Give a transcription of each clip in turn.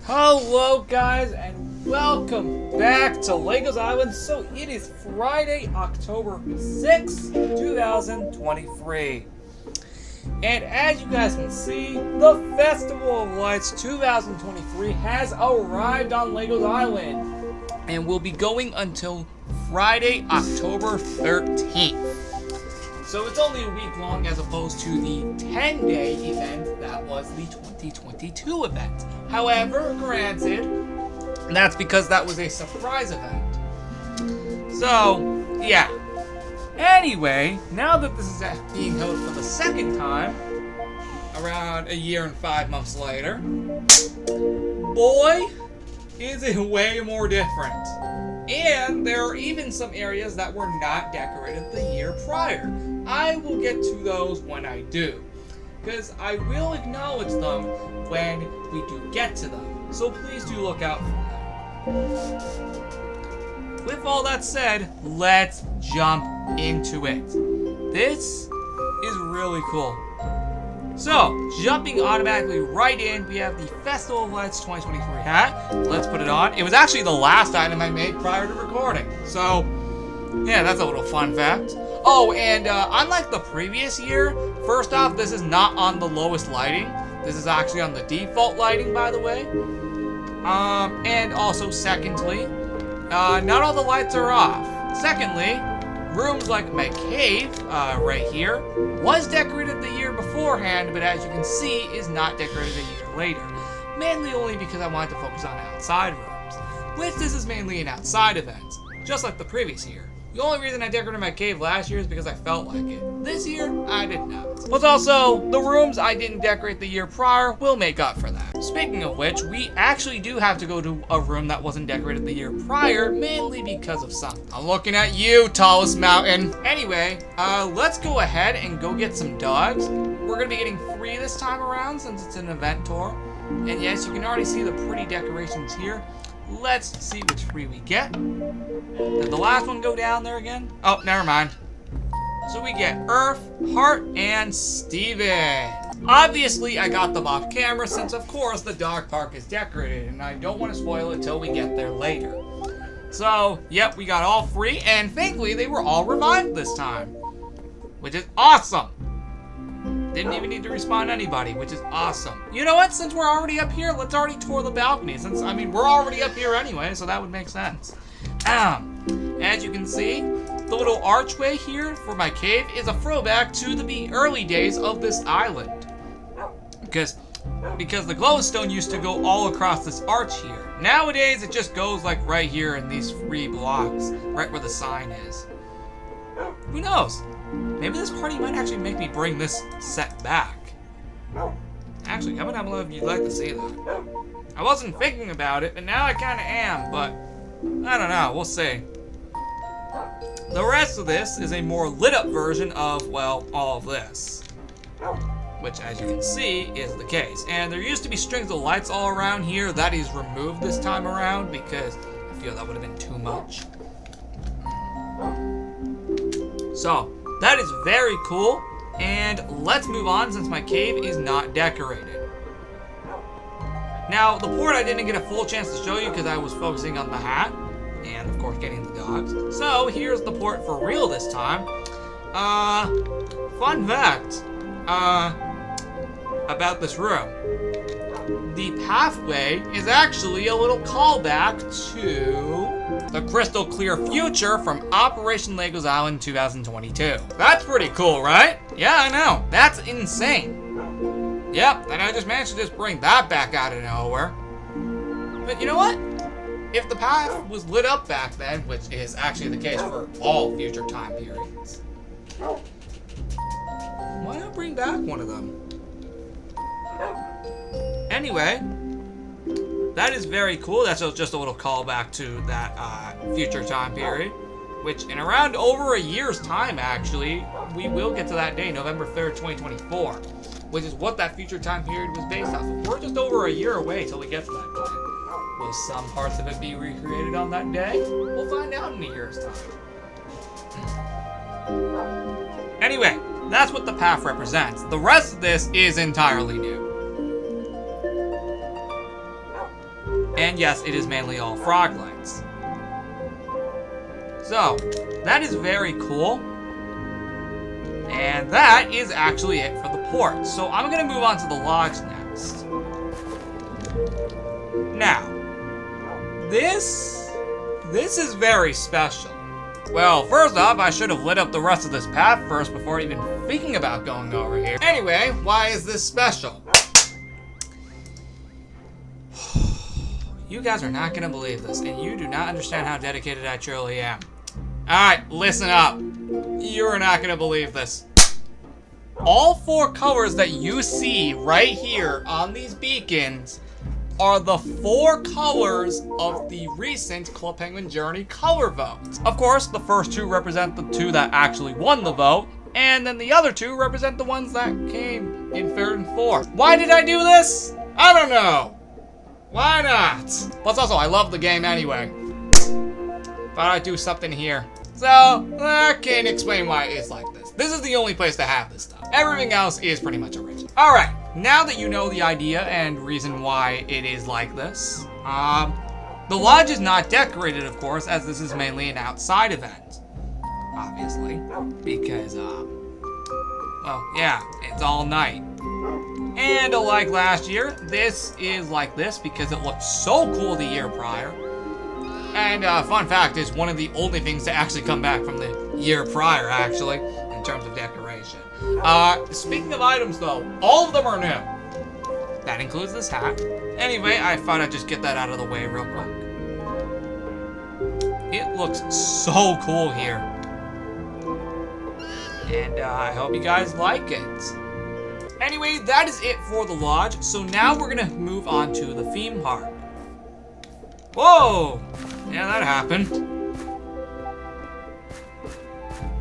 Hello guys and welcome back to Legos Island. So it is Friday, October 6th, 2023. And as you guys can see, the Festival of Lights 2023 has arrived on Legos Island and will be going until Friday, October 13th. So it's only a week long as opposed to the 10-day event that was the 2022 event. However, granted, that's because that was a surprise event. So, yeah. Anyway, now that this is being held for the second time, around a year and 5 months later, boy, is it way more different. And there are even some areas that were not decorated the year prior. I will get to those when I do, because I will acknowledge them when we do get to them. So please do look out for them. With all that said, let's jump into it. This is really cool. So, jumping automatically right in, we have the Festival of Lights 2023 hat. Let's put it on. It was actually the last item I made prior to recording. So, yeah, that's a little fun fact. Oh, and unlike the previous year, first off, this is not on the lowest lighting. This is actually on the default lighting, by the way. And also, secondly, not all the lights are off. Secondly, rooms like my cave, right here, was decorated the year beforehand, but as you can see, is not decorated a year later. Mainly only because I wanted to focus on outside rooms, which this is mainly an outside event, just like the previous year. The only reason I decorated my cave last year is because I felt like it. This year, I did not. Plus also, the rooms I didn't decorate the year prior will make up for that. Speaking of which, we actually do have to go to a room that wasn't decorated the year prior, mainly because of something. I'm looking at you, tallest mountain. Anyway, let's go ahead and go get some dogs. We're gonna be getting 3 this time around since it's an event tour. And yes, you can already see the pretty decorations here. Let's see which 3 we get. Did the last one go down there again? Oh, never mind. So we get Earth, Heart, and Steven. Obviously, I got them off camera since, of course, the dog park is decorated, and I don't want to spoil it till we get there later. So, yep, we got all 3, and thankfully, they were all revived this time, which is awesome. Didn't even need to respawn anybody, which is awesome. You know what? Since we're already up here, let's already tour the balcony. Since, I mean, we're already up here anyway, so that would make sense. As you can see, the little archway here for my cave is a throwback to the early days of this island. Because the glowstone used to go all across this arch here. Nowadays, it just goes like right here in these 3 blocks, right where the sign is. Who knows? Maybe this party might actually make me bring this set back. Actually, comment down below if you'd like to see that. I wasn't thinking about it, but now I kind of am, but I don't know, we'll see. The rest of this is a more lit up version of, well, all of this. Which, as you can see, is the case. And there used to be strings of lights all around here. That is removed this time around because I feel that would have been too much. So, that is very cool. And let's move on since my cave is not decorated. Now, the port I didn't get a full chance to show you because I was focusing on the hat. And, of course, getting the dogs. So, here's the port for real this time. Fun fact. About this room. The pathway is actually a little callback to the crystal clear future from Operation Legos Island 2022. That's pretty cool, right? Yeah, I know. That's insane. Yep, and I just managed to just bring that back out of nowhere. But you know what? If the path was lit up back then, which is actually the case for all future time periods, why not bring back one of them? Anyway, that is very cool. That's just a little callback to that future time period, which in around over a year's time, actually, we will get to that day, November 3rd, 2024, which is what that future time period was based off of. We're just over a year away till we get to that time. Will some parts of it be recreated on that day? We'll find out in a year's time. That's what the path represents. The rest of this is entirely new. And yes, it is mainly all frog legs. So, that is very cool. And that is actually it for the port. So I'm going to move on to the lodge next. Now, this is very special. Well, first off, I should have lit up the rest of this path first before even thinking about going over here. Anyway, why is this special? You guys are not gonna believe this, and you do not understand how dedicated I truly am. Alright, listen up. You're not gonna believe this. All 4 colors that you see right here on these beacons are the 4 colors of the recent Club Penguin Journey color vote. Of course, the first 2 represent the 2 that actually won the vote, and then the other 2 represent the ones that came in 3rd and 4th. Why did I do this? I don't know. Why not? Plus also, I love the game anyway. Thought I'd do something here. So, I can't explain why it's like this. This is the only place to have this stuff. Everything else is pretty much original. Alright, now that you know the idea and reason why it is like this, the lodge is not decorated, of course, as this is mainly an outside event. Obviously. Because, well, yeah, it's all night. And like last year, this is like this because it looked so cool the year prior. And fun fact is one of the only things to actually come back from the year prior, actually, in terms of decoration. Speaking of items, though, all of them are new. That includes this hat. Anyway, I thought I'd just get that out of the way real quick. It looks so cool here. And I hope you guys like it. Anyway, that is it for the lodge. So now we're gonna move on to the theme park. Whoa! Yeah, that happened.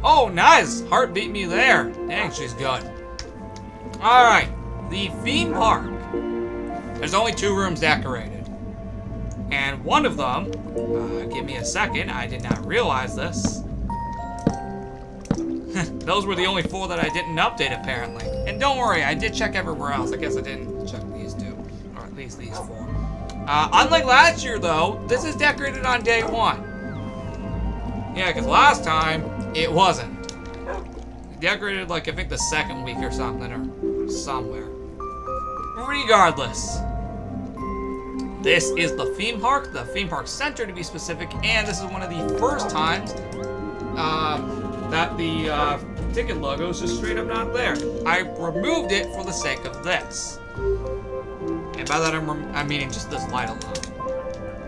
Oh, nice! Heart beat me there. Dang, she's good. Alright, the theme park. There's only 2 rooms decorated. And one of them, give me a second, I did not realize this. Those were the only 4 that I didn't update, apparently. And don't worry, I did check everywhere else. I guess I didn't check these 2. Or at least these 4. Unlike last year, though, this is decorated on day 1. Yeah, because last time, it wasn't. Decorated, like, I think the 2nd week or something, or somewhere. Regardless. This is the theme park center to be specific, and this is one of the first times, that the ticket logo is just straight up not there. I removed it for the sake of this. And by that I'm meaning just this light alone.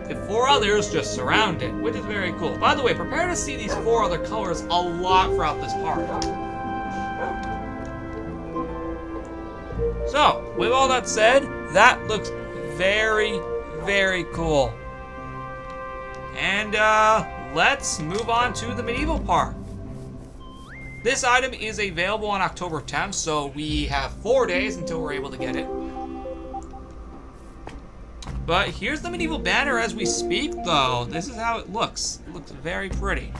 The 4 others just surround it, which is very cool. By the way, prepare to see these 4 other colors a lot throughout this park. So, with all that said, that looks very, very cool. And let's move on to the medieval park. This item is available on October 10th, so we have 4 days until we're able to get it. But here's the medieval banner as we speak, though. This is how it looks. It looks very pretty.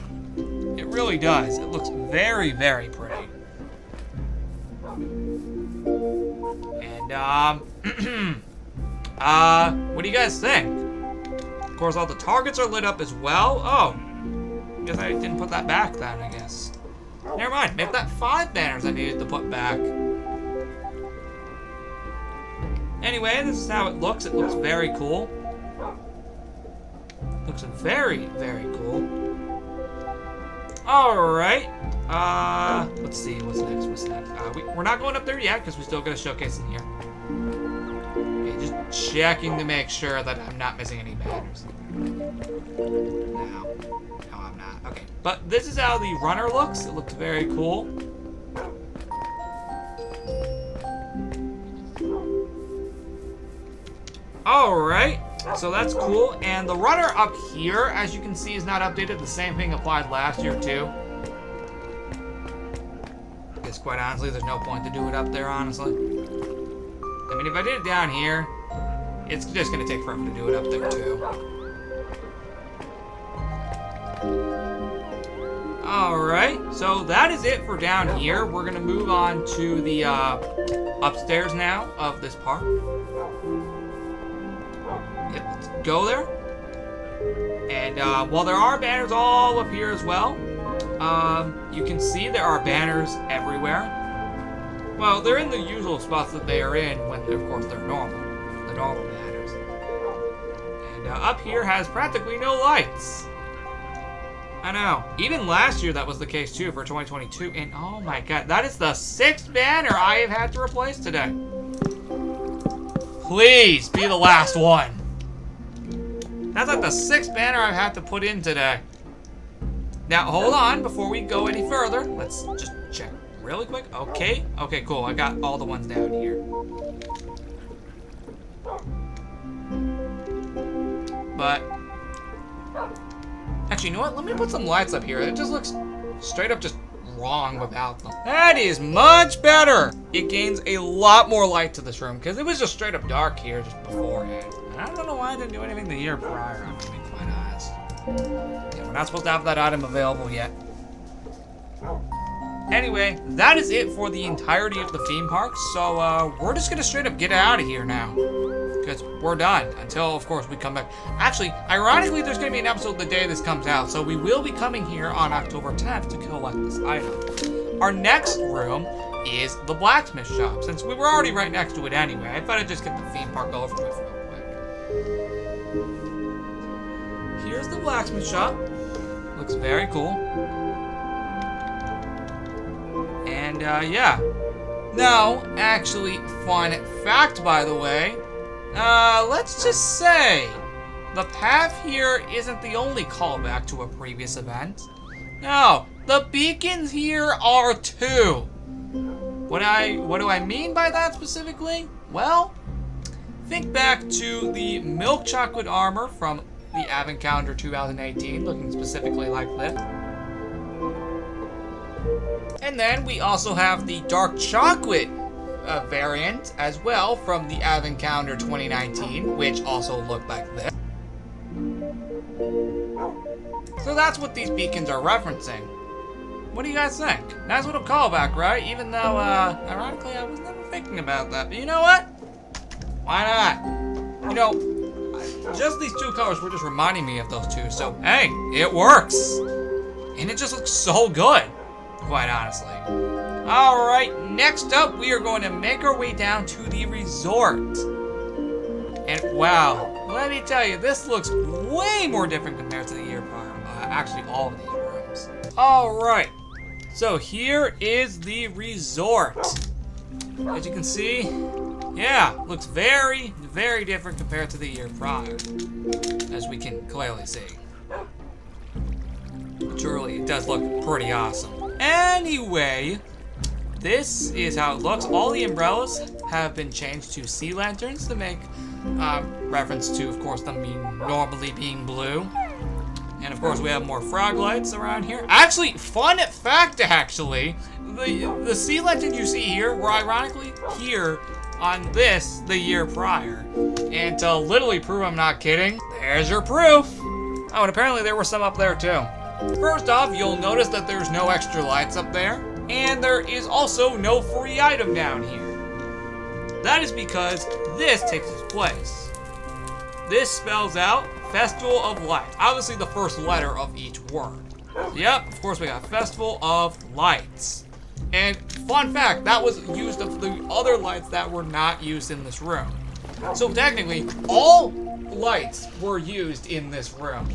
It really does. It looks very, very pretty. And, what do you guys think? Of course, all the targets are lit up as well. Oh, I guess I didn't put that back then, I guess. Never mind, make that 5 banners I needed to put back. Anyway, this is how it looks. It looks very cool. Looks very, very cool. Alright. Let's see, what's next, we're not going up there yet, because we still got a showcase in here. Okay, just checking to make sure that I'm not missing any banners. No, I'm not. Okay, but this is how the runner looks. It looks very cool. Alright, so that's cool. And the runner up here, as you can see, is not updated. The same thing applied last year, too. I guess, quite honestly, there's no point to do it up there, honestly. I mean, if I did it down here, it's just going to take forever to do it up there, too. Alright, so that is it for down here. We're gonna move on to the upstairs now of this park. Yep, let's go there. And while there are banners all up here as well, you can see there are banners everywhere. Well, they're in the usual spots that they are in when, of course, they're normal. The normal banners. And up here has practically no lights. I know. Even last year that was the case too for 2022. And oh my god, that is the 6th banner I have had to replace today. Please be the last one. That's like the 6th banner I've had to put in today. Now hold on, before we go any further, let's just check really quick. Okay, cool. I got all the ones down here. But actually, you know what? Let me put some lights up here. It just looks straight up just wrong without them. That is much better. It gains a lot more light to this room because it was just straight up dark here just beforehand. And I don't know why I didn't do anything the year prior, I'm gonna be quite honest. Yeah, we're not supposed to have that item available yet. Anyway, that is it for the entirety of the theme park. So we're just gonna straight up get out of here now. Because we're done until, of course, we come back. Actually, ironically, there's going to be an episode the day this comes out, so we will be coming here on October 10th to collect this item. Our next room is the blacksmith shop. Since we were already right next to it anyway, I thought I'd just get the theme park over with real quick. Here's the blacksmith shop. Looks very cool. And, yeah. Now, actually, fun fact, by the way. Let's just say, the path here isn't the only callback to a previous event. No, the beacons here are too. What do I mean by that specifically? Well, think back to the milk chocolate armor from the Advent Calendar 2018, looking specifically like this. And then we also have the dark chocolate variant as well from the Advent Calendar 2019, which also looked like this. So that's what these beacons are referencing. What do you guys think? Nice little callback, right? Even though, ironically, I was never thinking about that. But you know what? Why not? You know, just these two colors were just reminding me of those two. So, hey, it works. And it just looks so good, quite honestly. Alright, next up, we are going to make our way down to the resort. And wow, let me tell you, this looks way more different compared to the year prior. Actually, all of these rooms. Alright, so here is the resort. As you can see, yeah, looks very, very different compared to the year prior. As we can clearly see. Truly, it does look pretty awesome. Anyway, this is how it looks. All the umbrellas have been changed to sea lanterns to make reference to, of course, them normally being blue. And, of course, we have more frog lights around here. Actually, fun fact, actually, the sea lanterns you see here were ironically here on this the year prior. And to literally prove I'm not kidding, there's your proof. Oh, and apparently there were some up there, too. First off, you'll notice that there's no extra lights up there. And there is also no free item down here. That is because this takes its place. This spells out Festival of Lights. Obviously the first letter of each word. Yep, of course we got Festival of Lights. And fun fact, that was used of the other lights that were not used in this room. So technically, all lights were used in this room.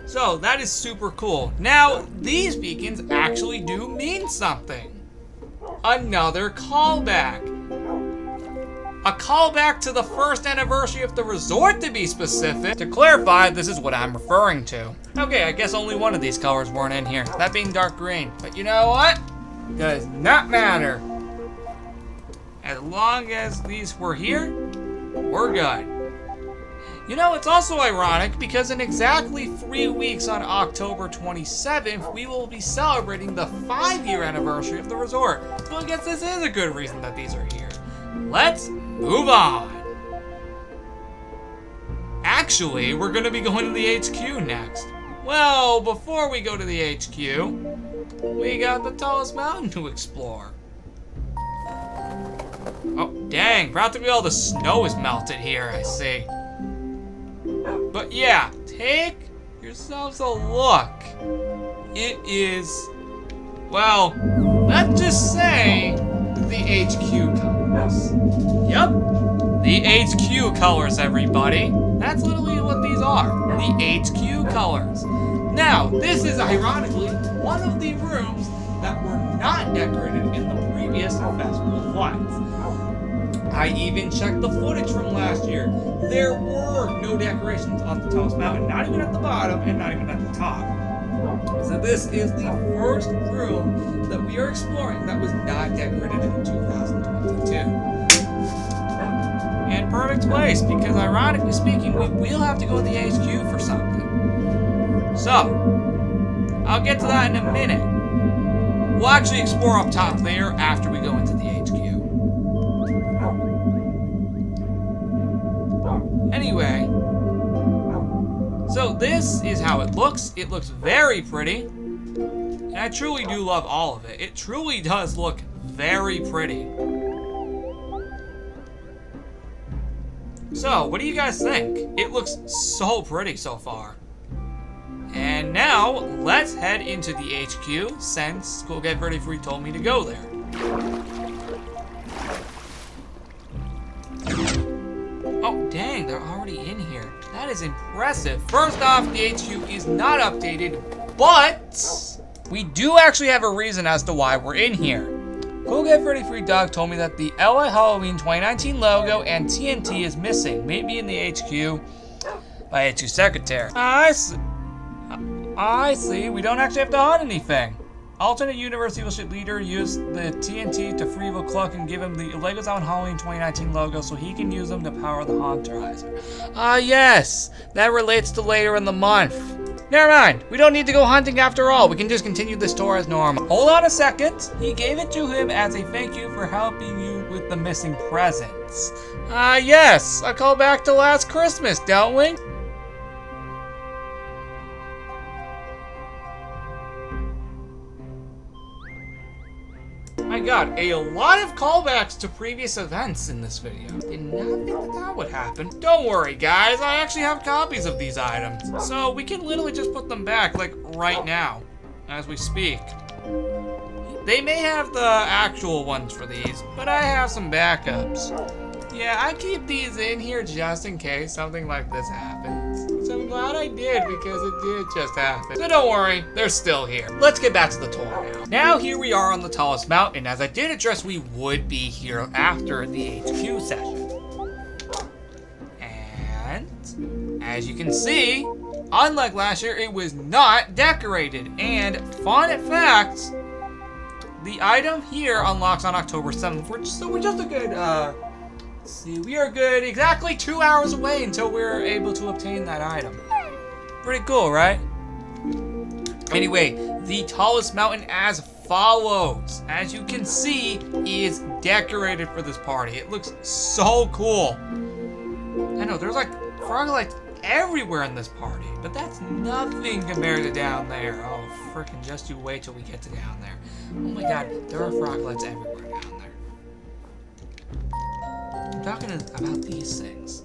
So that is super cool. Now, these beacons actually do mean something. Another callback. A callback to the first anniversary of the resort, to be specific. To clarify, this is what I'm referring to. Okay, I guess only one of these colors weren't in here, that being dark green. But you know what? Does not matter. As long as these were here, we're good. You know, it's also ironic because in exactly 3 weeks on October 27th, we will be celebrating the 5-year anniversary of the resort. So I guess this is a good reason that these are here. Let's move on. Actually, we're going to be going to the HQ next. Well, before we go to the HQ, we got the tallest mountain to explore. Oh, dang, practically all the snow is melted here, I see. But yeah, take yourselves a look. It is, well, let's just say the HQ colors. Yep, the HQ colors, everybody. That's literally what these are, the HQ colors. Now, this is ironically one of the rooms that were not decorated in the previous Festival of Lights. I even checked the footage from last year. There were no decorations on the tallest mountain, not even at the bottom and not even at the top. So this is the first room that we are exploring that was not decorated in 2022. And perfect place, because ironically speaking, we will have to go to the HQ for something. So, I'll get to that in a minute. We'll actually explore up top there after we go into the HQ. Anyway, so this is how it looks. It looks very pretty. And I truly do love all of it. It truly does look very pretty. So, what do you guys think? It looks so pretty so far. And now, let's head into the HQ since Cool Get Ready Free told me to go there. Oh, dang, they're already in here. That is impressive. First off, the HQ is not updated, but we do actually have a reason as to why we're in here. Cool Get Ready Free Dog told me that the LA Halloween 2019 logo and TNT is missing, maybe in the HQ by HQ Secretary. I see. We don't actually have to hunt anything. Alternate universe evil ship leader used the TNT to free Evil Cluck and give him the Legos Out Halloween 2019 logo so he can use them to power the Haunterizer. Yes, that relates to later in the month. Never mind, we don't need to go hunting after all. We can just continue this tour as normal. Hold on a second. He gave it to him as a thank you for helping you with the missing presents. Yes, a callback to last Christmas, don't we? I got a lot of callbacks to previous events in this video. Did not think that would happen. Don't worry, guys. I actually have copies of these items. So we can literally just put them back, like, right now, as we speak. They may have the actual ones for these, but I have some backups. Yeah, I keep these in here just in case something like this happens. Which I'm glad I did, because it did just happen. So don't worry, they're still here. Let's get back to the tour now. Now here we are on the tallest mountain. As I did address, we would be here after the HQ session. And as you can see, unlike last year, it was not decorated. And fun fact, the item here unlocks on October 7th. So we're just a good, let's see, we are good exactly 2 hours away until we're able to obtain that item. Pretty cool, right? Anyway, the tallest mountain as follows. As you can see, is decorated for this party. It looks so cool. I know, there's like frog lights everywhere in this party, but that's nothing compared to down there. Oh, frickin' just you wait till we get to down there. Oh my god, there are frog lights everywhere down there. I'm talking about these things.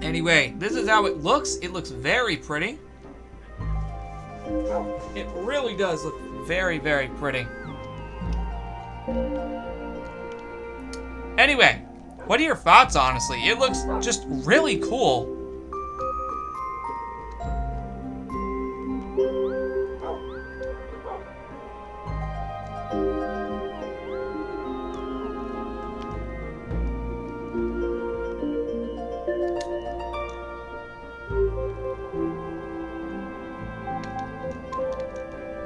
Anyway, this is how it looks. It looks very pretty. It really does look very, very pretty. Anyway, what are your thoughts, honestly? It looks just really cool.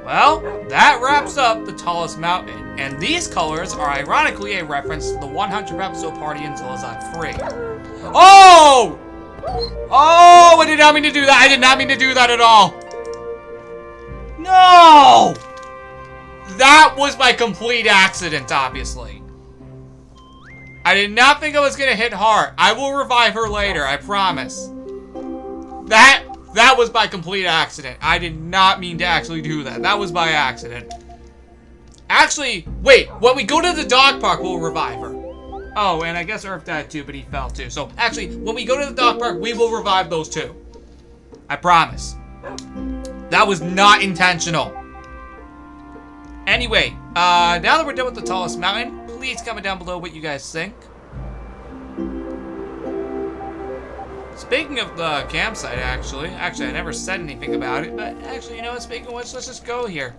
Well, that wraps up the tallest mountain, and these colors are ironically a reference to the 100th episode party in Zolazad 3. Oh! Oh, I did not mean to do that. I did not mean to do that at all. No! That was by complete accident, obviously. I did not think I was gonna hit Heart. I will revive her later, I promise. That was by complete accident. I did not mean to actually do that. That was by accident. Actually, wait. When we go to the dog park, we'll revive her. Oh, and I guess Earth died too, but he fell too. So, actually, when we go to the dog park, we will revive those two. I promise. That was not intentional. Anyway, now that we're done with the tallest mountain, please comment down below what you guys think. Speaking of the campsite, actually, I never said anything about it, but actually, you know what, speaking of which, let's just go here.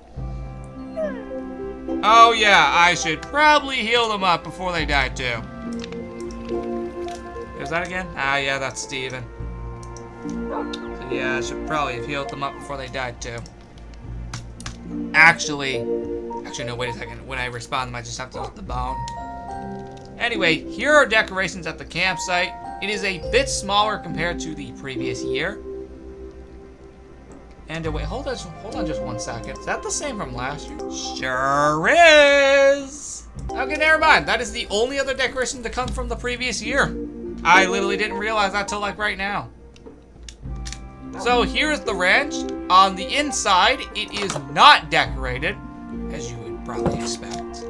Oh yeah, I should probably heal them up before they die too. Is that again? Ah yeah, that's Steven. So yeah, I should probably have healed them up before they died too. Actually, no, wait a second. When I respawn them, I just have to use the bone. Anyway, here are decorations at the campsite. It is a bit smaller compared to the previous year. And wait, hold on just 1 second. Is that the same from last year? Sure is! Okay, never mind. That is the only other decoration to come from the previous year. I literally didn't realize that till like right now. So here's the ranch. On the inside, it is not decorated, as you would probably expect.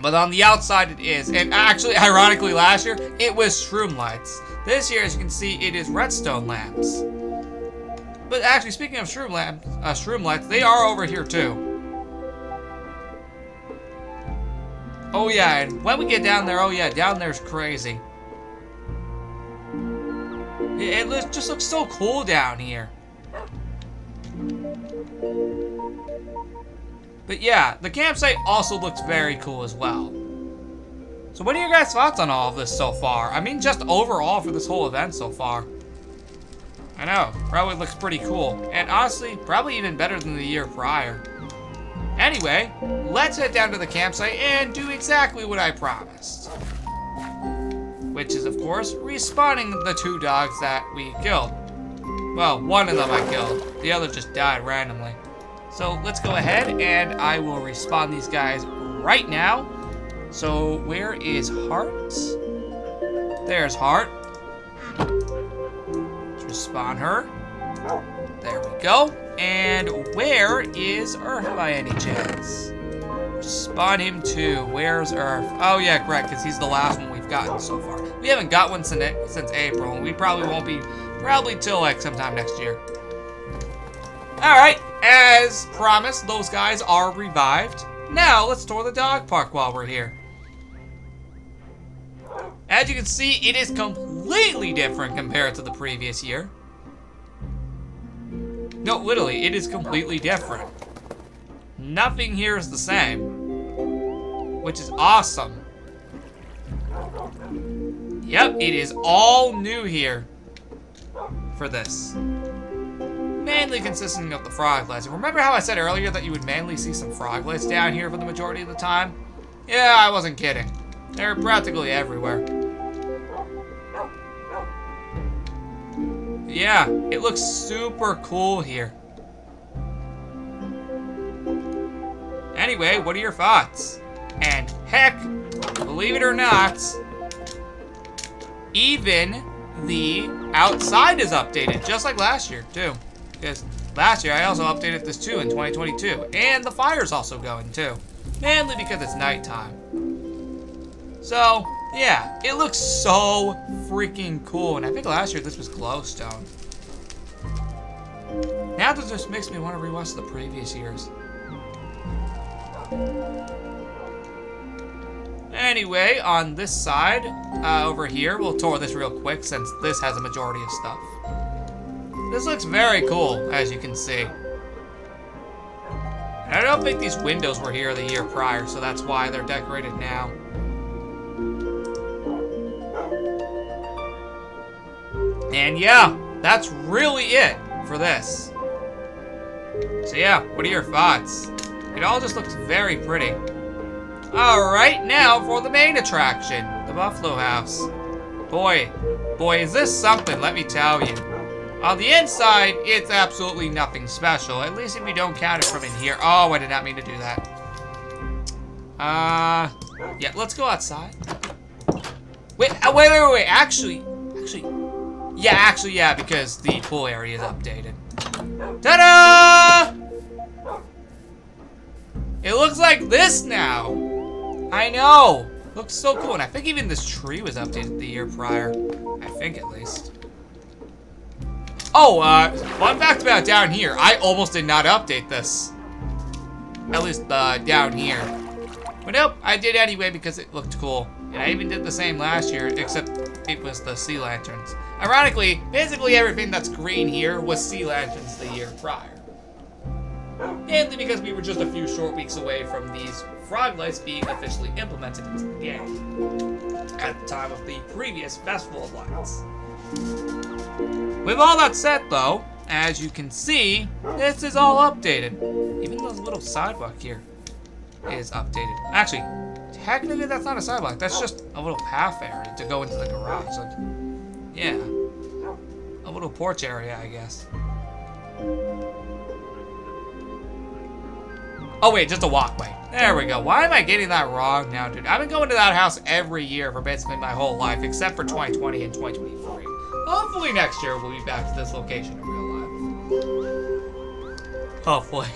But on the outside, it is. And actually, ironically, last year, it was shroom lights. This year, as you can see, it is redstone lamps. But actually, speaking of shroom lights, they are over here too. Oh yeah, and when we get down there, oh yeah, down there's crazy. It just looks so cool down here. But yeah, the campsite also looks very cool as well. So what are your guys' thoughts on all of this so far? I mean, just overall for this whole event so far. I know, probably looks pretty cool. And honestly, probably even better than the year prior. Anyway, let's head down to the campsite and do exactly what I promised. Which is, of course, respawning the 2 dogs that we killed. Well, one of them I killed. The other just died randomly. So let's go ahead and I will respawn these guys right now. So where is Heart? There's Heart. Let's respawn her. There we go. And where is Earth by any chance? Spawn him too. Where's Earth? Oh yeah, correct, because he's the last one we've gotten so far. We haven't got one since April, and we probably won't be till like sometime next year. Alright, as promised, those guys are revived. Now, let's tour the dog park while we're here. As you can see, it is completely different compared to the previous year. No, literally, it is completely different. Nothing here is the same, which is awesome. Yep, it is all new here for this. Mainly consisting of the frog lights. Remember how I said earlier that you would mainly see some frog lights down here for the majority of the time? Yeah, I wasn't kidding. They're practically everywhere. Yeah, it looks super cool here. Anyway, what are your thoughts? And heck, believe it or not, even the outside is updated, just like last year, too. Because last year I also updated this too in 2022. And the fire's also going too. Mainly because it's nighttime. So, yeah, it looks so freaking cool. And I think last year this was glowstone. Now that just makes me want to rewatch the previous years. Anyway, on this side, over here, we'll tour this real quick since this has a majority of stuff. This looks very cool, as you can see. And I don't think these windows were here the year prior, so that's why they're decorated now. And yeah, that's really it for this. So yeah, what are your thoughts? It all just looks very pretty. Alright, now for the main attraction, the Buffalo House. Boy, is this something, let me tell you. On the inside, it's absolutely nothing special, at least if we don't count it from in here. Oh, I did not mean to do that. Yeah, let's go outside. Wait, actually, Yeah, actually, yeah, because the pool area is updated. Ta-da! It looks like this now. I know. Looks so cool. And I think even this tree was updated the year prior. I think, at least. Oh, fun fact about down here. I almost did not update this. At least, down here. But nope, I did anyway because it looked cool. And I even did the same last year, except it was the sea lanterns. Ironically, basically everything that's green here was sea lanterns the year prior. Mainly because we were just a few short weeks away from these frog lights being officially implemented into the game at the time of the previous Festival of Lights. With all that said though, as you can see, this is all updated. Even the little sidewalk here is updated. Actually, technically that's not a sidewalk, that's just a little path area to go into the garage. Like, yeah, a little porch area, I guess. Oh wait, just a walkway. There we go. Why am I getting that wrong now, dude? I've been going to that house every year for basically my whole life, except for 2020 and 2023. Hopefully next year we'll be back to this location in real life. Hopefully.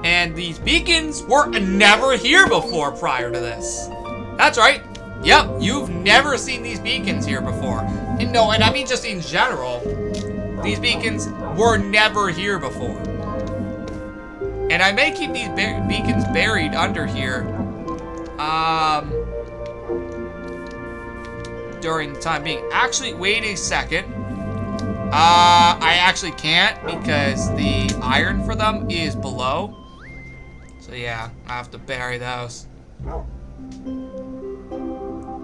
And these beacons were never here before prior to this. That's right. Yep, you've never seen these beacons here before. And no, and I mean just in general. These beacons were never here before. And I may keep these beacons buried under here during the time being. Actually, wait a second. I actually can't because the iron for them is below. So yeah, I have to bury those.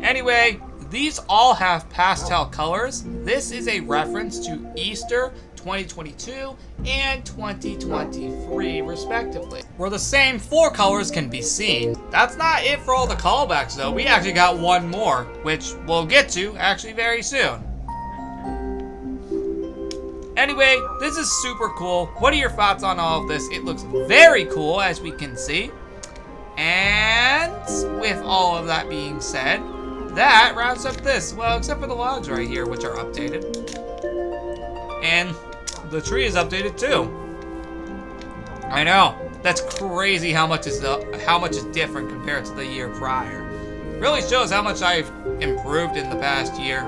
Anyway, these all have pastel colors. This is a reference to Easter 2022 and 2023, respectively, where the same 4 colors can be seen. That's not it for all the callbacks, though. We actually got one more, which we'll get to actually very soon. Anyway, this is super cool. What are your thoughts on all of this? It looks very cool, as we can see. And with all of that being said, that wraps up this. Well, except for the logs right here, which are updated. And the tree is updated too. I know. That's crazy how much is different compared to the year prior. Really shows how much I've improved in the past year,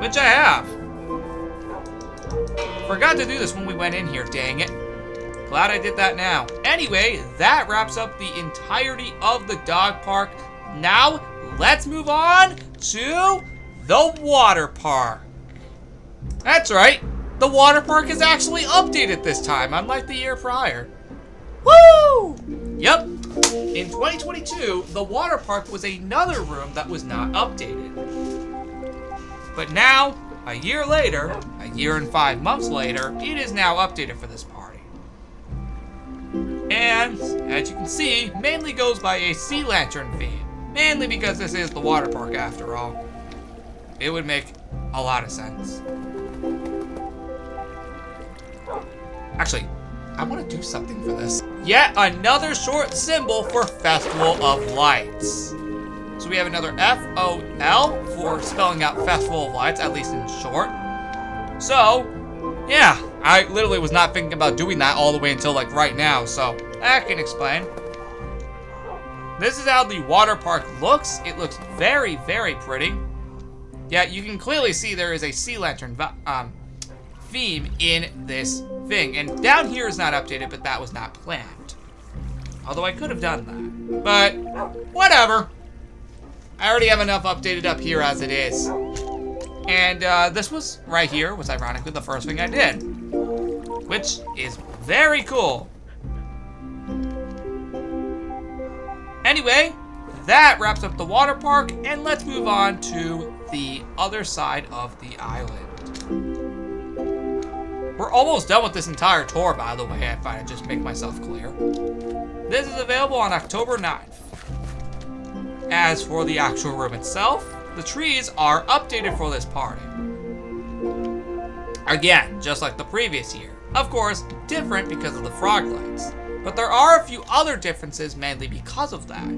which I have. Forgot to do this when we went in here, dang it. Glad I did that now. Anyway, that wraps up the entirety of the dog park. Now, let's move on to the water park. That's right. The water park is actually updated this time, unlike the year prior. Woo! Yep. In 2022, the water park was another room that was not updated. But now, a year later, a year and 5 months later, it is now updated for this party. And, as you can see, mainly goes by a sea lantern theme. Mainly because this is the water park after all. It would make a lot of sense. Actually, I want to do something for this. Yet another short symbol for Festival of Lights. So we have another FOL for spelling out Festival of Lights, at least in short. So, yeah, I literally was not thinking about doing that all the way until like right now, so I can explain. This is how the water park looks. It looks very, very pretty. Yeah, you can clearly see there is a sea lantern theme in this thing. And down here is not updated, but that was not planned. Although I could have done that. But, whatever. I already have enough updated up here as it is. And this was, right here, was ironically the first thing I did. Which is very cool. Anyway, that wraps up the water park, and let's move on to the other side of the island. We're almost done with this entire tour, by the way, if I just make myself clear. This is available on October 9th. As for the actual room itself, the trees are updated for this party. Again, just like the previous year. Of course, different because of the frog lights. But there are a few other differences mainly because of that.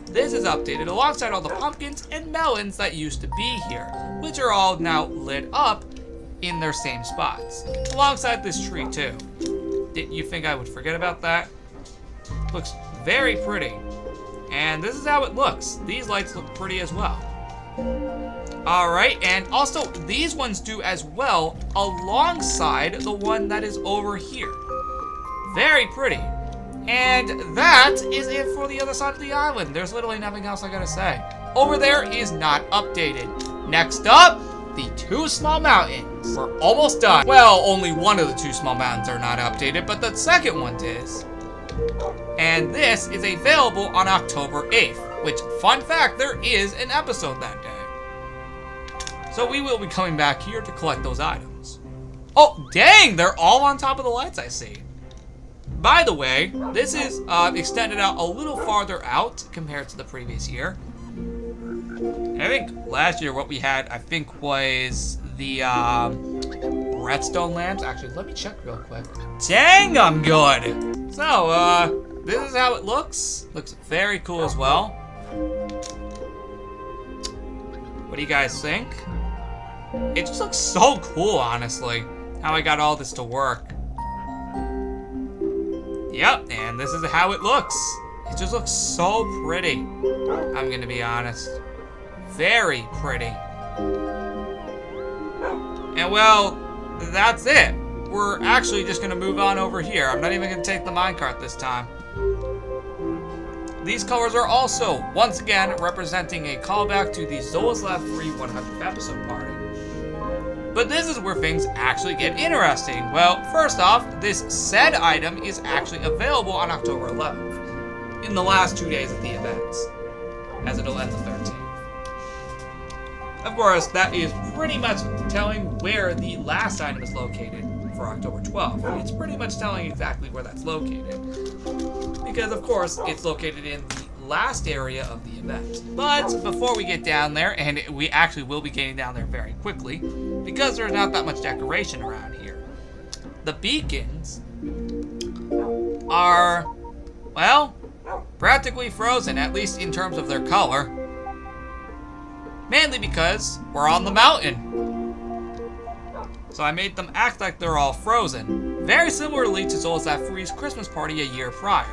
This is updated alongside all the pumpkins and melons that used to be here, which are all now lit up in their same spots, alongside this tree too. Did you think I would forget about that? Looks very pretty. And this is how it looks. These lights look pretty as well. Alright, and also these ones do as well alongside the one that is over here. Very pretty. And that is it for the other side of the island. There's literally nothing else I gotta say. Over there is not updated. Next up, the two small mountains. We're almost done. Well, only one of the two small mountains are not updated, but the second one is. And this is available on October 8th, which, fun fact, there is an episode that day. So we will be coming back here to collect those items. Oh, dang, they're all on top of the lights, I see. By the way, this is extended out a little farther out compared to the previous year. I think last year what we had, I think, was the redstone lamps. Actually, let me check real quick. Dang, I'm good. So, this is how it looks. Looks very cool as well. What do you guys think? It just looks so cool, honestly, how I got all this to work. Yep, and this is how it looks. It just looks so pretty. I'm gonna be honest. Very pretty. And well, that's it. We're actually just gonna move on over here. I'm not even gonna take the minecart this time. These colors are also, once again, representing a callback to the Zolaslav 3 100th episode party. But this is where things actually get interesting. Well, first off, this said item is actually available on October 11th, in the last 2 days of the events, as it'll end the 13th. Of course, that is pretty much telling where the last item is located for October 12th. It's pretty much telling exactly where that's located. Because, of course, it's located in the last area of the event. But before we get down there, and we actually will be getting down there very quickly, because there's not that much decoration around here. The beacons are, well, practically frozen, at least in terms of their color. Mainly because we're on the mountain. So I made them act like they're all frozen. Very similarly to Zolaslav 3's Christmas party a year prior.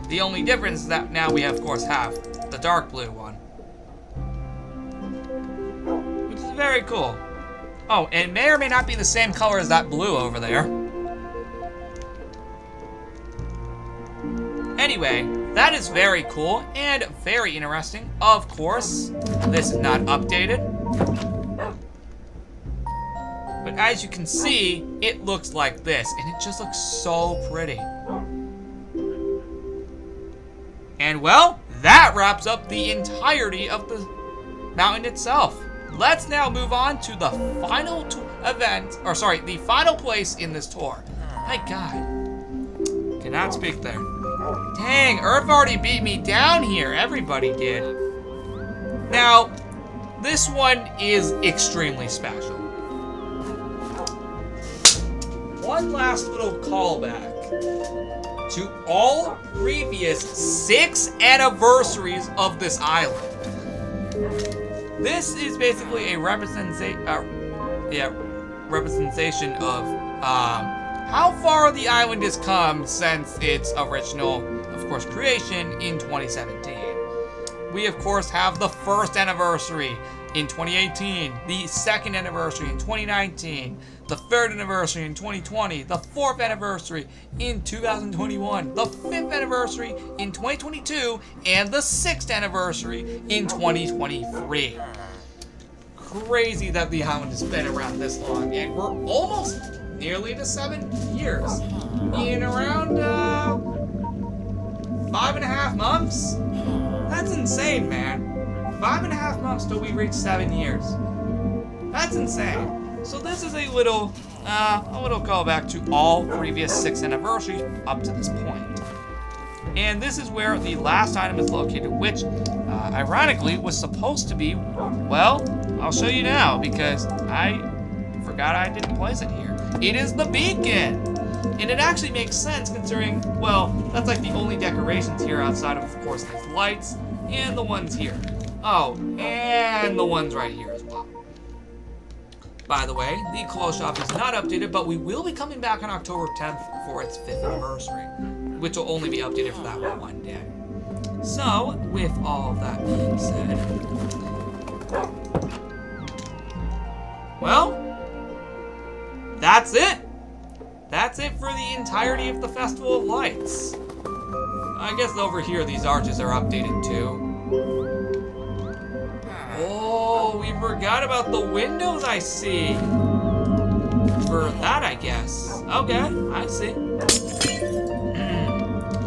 The only difference is that now we, of course, have the dark blue one. Which is very cool. Oh, and it may or may not be the same color as that blue over there. Anyway, that is very cool and very interesting. Of course, this is not updated. But as you can see, it looks like this, and it just looks so pretty. And well, that wraps up the entirety of the mountain itself. Let's now move on to the final the final place in this tour. My God, cannot speak there. Dang, Earth already beat me down here. Everybody did. Now, this one is extremely special. One last little callback to all previous 6 anniversaries of this island. This is basically a representation of how far the island has come since its original, of course, creation in 2017. We, of course, have the first anniversary in 2018, the second anniversary in 2019, the third anniversary in 2020, the fourth anniversary in 2021, the fifth anniversary in 2022, and the sixth anniversary in 2023. Crazy that the island has been around this long, and we're almost nearly to 7 years. In around 5.5 months? That's insane, man. 5.5 months till we reach 7 years. That's insane. So this is a little callback to all previous 6 anniversaries up to this point. And this is where the last item is located, which, ironically, was supposed to be, well, I'll show you now, because I forgot I didn't place it here. It is the beacon! And it actually makes sense considering, well, that's like the only decorations here outside of course, these lights and the ones here. Oh, and the ones right here as well. By the way, the clothes shop is not updated, but we will be coming back on October 10th for its 5th anniversary, which will only be updated for that one day. So, with all of that being said, well, that's it. That's it for the entirety of the Festival of Lights. I guess over here these arches are updated too. Oh, we forgot about the windows, I see. For that, I guess. Okay, I see.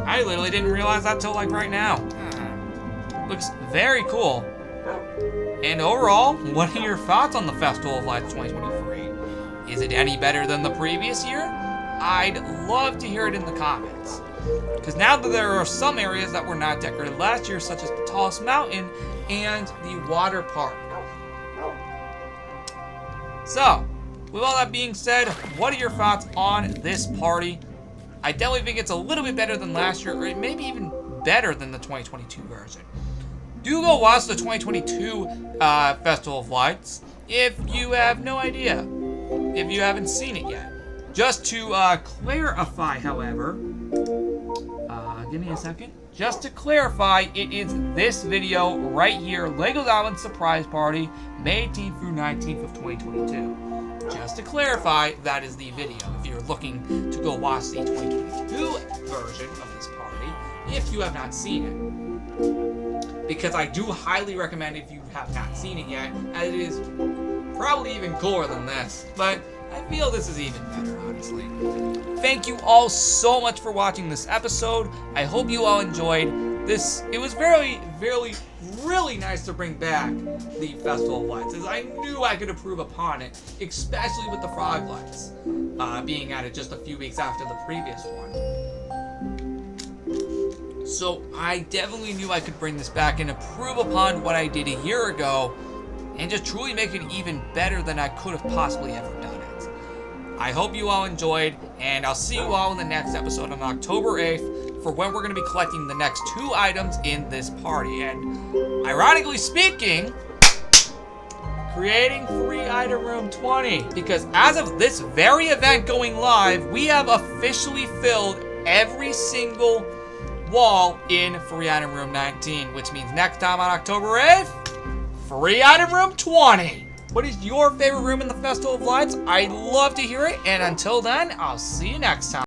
I literally didn't realize that till like right now. Looks very cool. And overall, what are your thoughts on the Festival of Lights 2023? Is it any better than the previous year? I'd love to hear it in the comments. Because now that there are some areas that were not decorated last year, such as the tallest mountain and the water park. So, with all that being said, what are your thoughts on this party? I definitely think it's a little bit better than last year, or maybe even better than the 2022 version. Do go watch the 2022 Festival of Lights if you have no idea, if you haven't seen it yet. Just to clarify, however, give me a second. Just to clarify, it is this video right here, Legos Island Surprise Party, May 18th through 19th of 2022. Just to clarify, that is the video. If you're looking to go watch the 2022 version of this party, if you have not seen it. Because I do highly recommend if you have not seen it yet, as it is probably even cooler than this. But I feel this is even better, honestly. Thank you all so much for watching this episode. I hope you all enjoyed this. It was really nice to bring back the Festival of Lights, as I knew I could improve upon it, especially with the frog lights being added just a few weeks after the previous one. So I definitely knew I could bring this back and improve upon what I did a year ago and just truly make it even better than I could have possibly ever done it. I hope you all enjoyed, and I'll see you all in the next episode on October 8th for when we're going to be collecting the next 2 items in this party. And ironically speaking, creating free item room 20. Because as of this very event going live, we have officially filled every single wall in free item room 19, which means next time on October 8th, free item room 20. What is your favorite room in the Festival of Lights? I'd love to hear it, and until then, I'll see you next time.